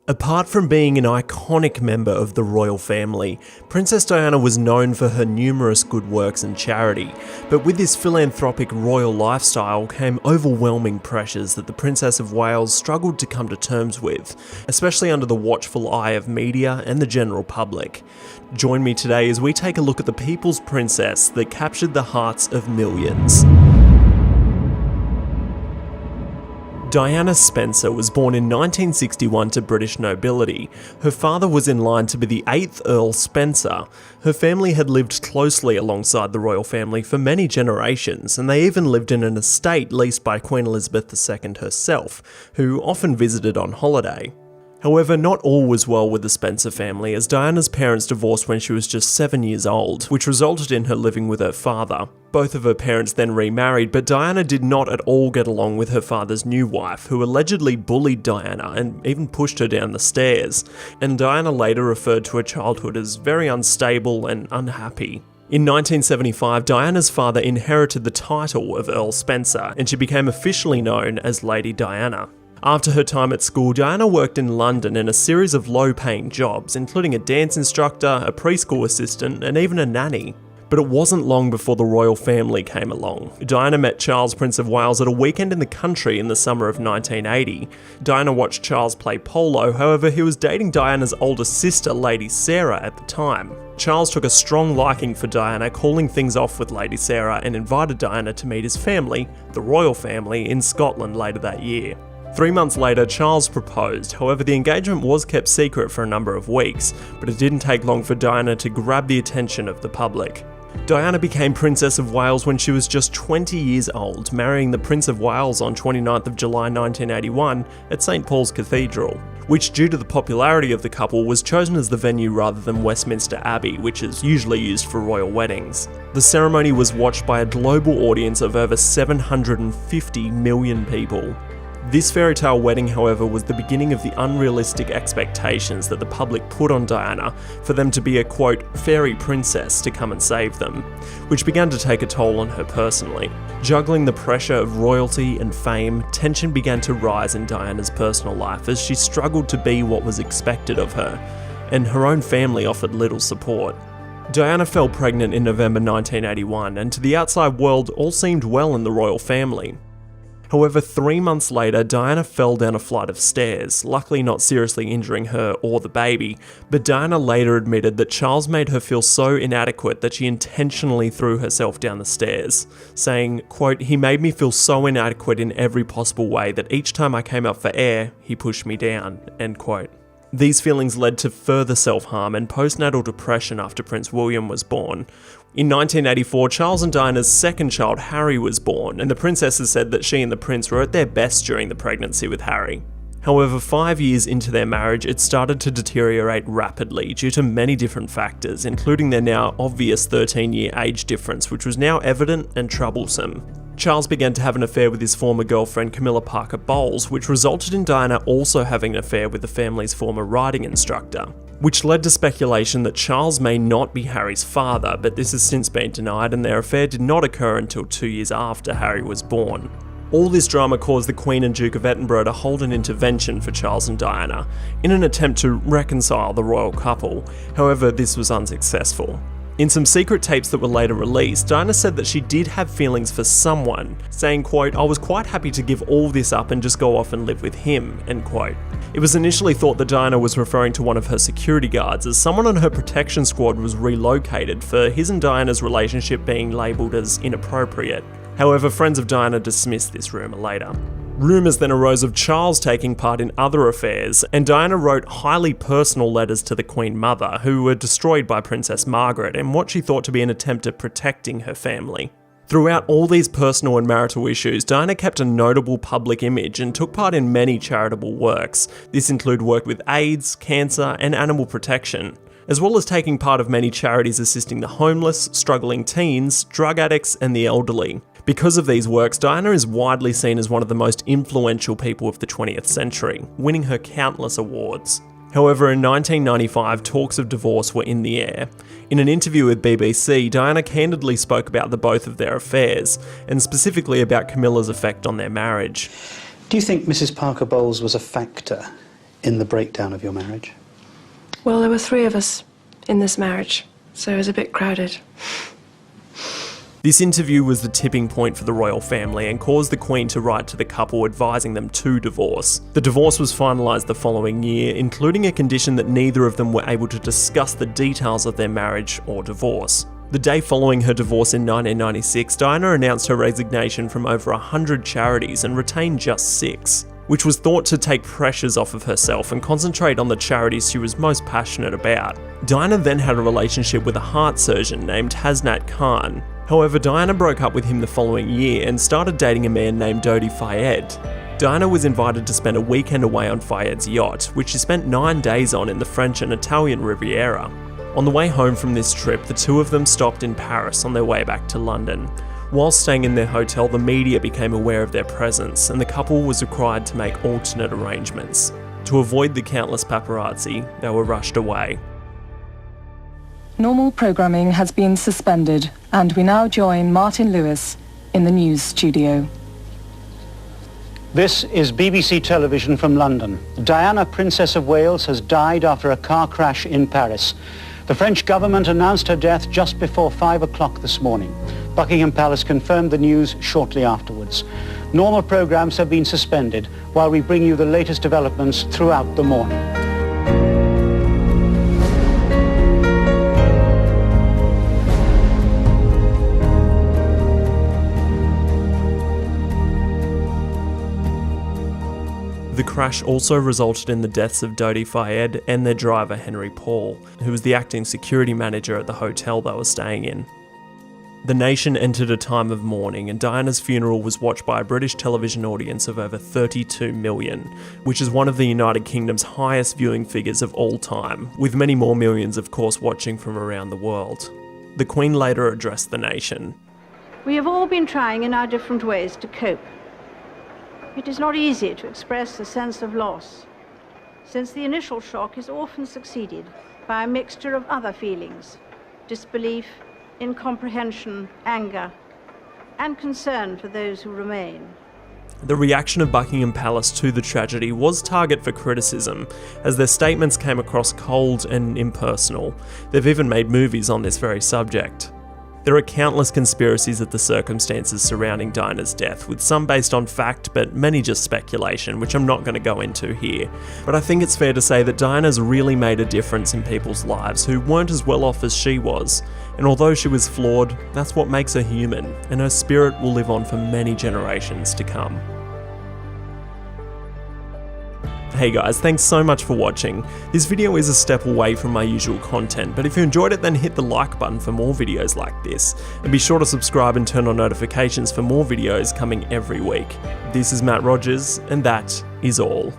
Apart from being an iconic member of the royal family, Princess Diana was known for her numerous good works and charity, but with this philanthropic royal lifestyle came overwhelming pressures that the Princess of Wales struggled to come to terms with, especially under the watchful eye of media and the general public. Join me today as we take a look at the people's princess that captured the hearts of millions. Diana Spencer was born in 1961 to British nobility. Her father was in line to be the 8th Earl Spencer. Her family had lived closely alongside the royal family for many generations, and they even lived in an estate leased by Queen Elizabeth II herself, who often visited on holiday. However, not all was well with the Spencer family, as Diana's parents divorced when she was just 7 years old, which resulted in her living with her father. Both of her parents then remarried, but Diana did not at all get along with her father's new wife, who allegedly bullied Diana and even pushed her down the stairs, and Diana later referred to her childhood as very unstable and unhappy. In 1975, Diana's father inherited the title of Earl Spencer, and she became officially known as Lady Diana. After her time at school, Diana worked in London in a series of low-paying jobs, including a dance instructor, a preschool assistant, and even a nanny. But it wasn't long before the royal family came along. Diana met Charles, Prince of Wales, at a weekend in the country in the summer of 1980. Diana watched Charles play polo, however, he was dating Diana's older sister, Lady Sarah, at the time. Charles took a strong liking for Diana, calling things off with Lady Sarah, and invited Diana to meet his family, the royal family, in Scotland later that year. 3 months later, Charles proposed. However, the engagement was kept secret for a number of weeks, but it didn't take long for Diana to grab the attention of the public. Diana became Princess of Wales when she was just 20 years old, marrying the Prince of Wales on 29th of July 1981 at St Paul's Cathedral, which, due to the popularity of the couple, was chosen as the venue rather than Westminster Abbey, which is usually used for royal weddings. The ceremony was watched by a global audience of over 750 million people. This fairy tale wedding, however, was the beginning of the unrealistic expectations that the public put on Diana for them to be a, quote, fairy princess to come and save them, which began to take a toll on her personally. Juggling the pressure of royalty and fame, tension began to rise in Diana's personal life as she struggled to be what was expected of her, and her own family offered little support. Diana fell pregnant in November 1981, and to the outside world, all seemed well in the royal family. However, 3 months later, Diana fell down a flight of stairs, luckily not seriously injuring her or the baby, but Diana later admitted that Charles made her feel so inadequate that she intentionally threw herself down the stairs, saying, quote, "He made me feel so inadequate in every possible way that each time I came up for air, he pushed me down," end quote. These feelings led to further self-harm and postnatal depression after Prince William was born. In 1984, Charles and Diana's second child, Harry, was born, and the princesses said that she and the prince were at their best during the pregnancy with Harry. However, 5 years into their marriage, it started to deteriorate rapidly due to many different factors, including their now obvious 13-year age difference, which was now evident and troublesome. Charles began to have an affair with his former girlfriend Camilla Parker Bowles, which resulted in Diana also having an affair with the family's former riding instructor, which led to speculation that Charles may not be Harry's father, but this has since been denied, and their affair did not occur until 2 years after Harry was born. All this drama caused the Queen and Duke of Edinburgh to hold an intervention for Charles and Diana, in an attempt to reconcile the royal couple. However, this was unsuccessful. In some secret tapes that were later released, Diana said that she did have feelings for someone, saying, quote, "I was quite happy to give all this up and just go off and live with him," end quote. It was initially thought that Diana was referring to one of her security guards, as someone on her protection squad was relocated for his and Diana's relationship being labelled as inappropriate. However, friends of Diana dismissed this rumour later. Rumours then arose of Charles taking part in other affairs, and Diana wrote highly personal letters to the Queen Mother, who were destroyed by Princess Margaret in what she thought to be an attempt at protecting her family. Throughout all these personal and marital issues, Diana kept a notable public image and took part in many charitable works. This included work with AIDS, cancer, and animal protection, as well as taking part of many charities assisting the homeless, struggling teens, drug addicts, and the elderly. Because of these works, Diana is widely seen as one of the most influential people of the 20th century, winning her countless awards. However, in 1995, talks of divorce were in the air. In an interview with BBC, Diana candidly spoke about the both of their affairs, and specifically about Camilla's effect on their marriage. Do you think Mrs. Parker Bowles was a factor in the breakdown of your marriage? Well, there were 3 of us in this marriage, so it was a bit crowded. This interview was the tipping point for the royal family and caused the Queen to write to the couple advising them to divorce. The divorce was finalised the following year, including a condition that neither of them were able to discuss the details of their marriage or divorce. The day following her divorce in 1996, Diana announced her resignation from over 100 charities and retained just 6, which was thought to take pressures off of herself and concentrate on the charities she was most passionate about. Diana then had a relationship with a heart surgeon named Hasnat Khan. However, Diana broke up with him the following year and started dating a man named Dodi Fayed. Diana was invited to spend a weekend away on Fayed's yacht, which she spent 9 days on in the French and Italian Riviera. On the way home from this trip, the 2 of them stopped in Paris on their way back to London. While staying in their hotel, the media became aware of their presence, and the couple was required to make alternate arrangements. To avoid the countless paparazzi, they were rushed away. Normal programming has been suspended, and we now join Martin Lewis in the news studio. This is BBC Television from London. Diana, Princess of Wales, has died after a car crash in Paris. The French government announced her death just before 5 o'clock this morning. Buckingham Palace confirmed the news shortly afterwards. Normal programs have been suspended while we bring you the latest developments throughout the morning. The crash also resulted in the deaths of Dodi Fayed and their driver Henry Paul, who was the acting security manager at the hotel they were staying in. The nation entered a time of mourning, and Diana's funeral was watched by a British television audience of over 32 million, which is one of the United Kingdom's highest viewing figures of all time, with many more millions of course watching from around the world. The Queen later addressed the nation. We have all been trying in our different ways to cope. It is not easy to express a sense of loss, since the initial shock is often succeeded by a mixture of other feelings: disbelief, incomprehension, anger, and concern for those who remain. The reaction of Buckingham Palace to the tragedy was target for criticism, as their statements came across cold and impersonal. They've even made movies on this very subject. There are countless conspiracies of the circumstances surrounding Diana's death, with some based on fact, but many just speculation, which I'm not going to go into here. But I think it's fair to say that Diana's really made a difference in people's lives who weren't as well off as she was. And although she was flawed, that's what makes her human, and her spirit will live on for many generations to come. Hey guys, thanks so much for watching. This video is a step away from my usual content, but if you enjoyed it, then hit the like button for more videos like this. And be sure to subscribe and turn on notifications for more videos coming every week. This is Matt Rogers, and that is all.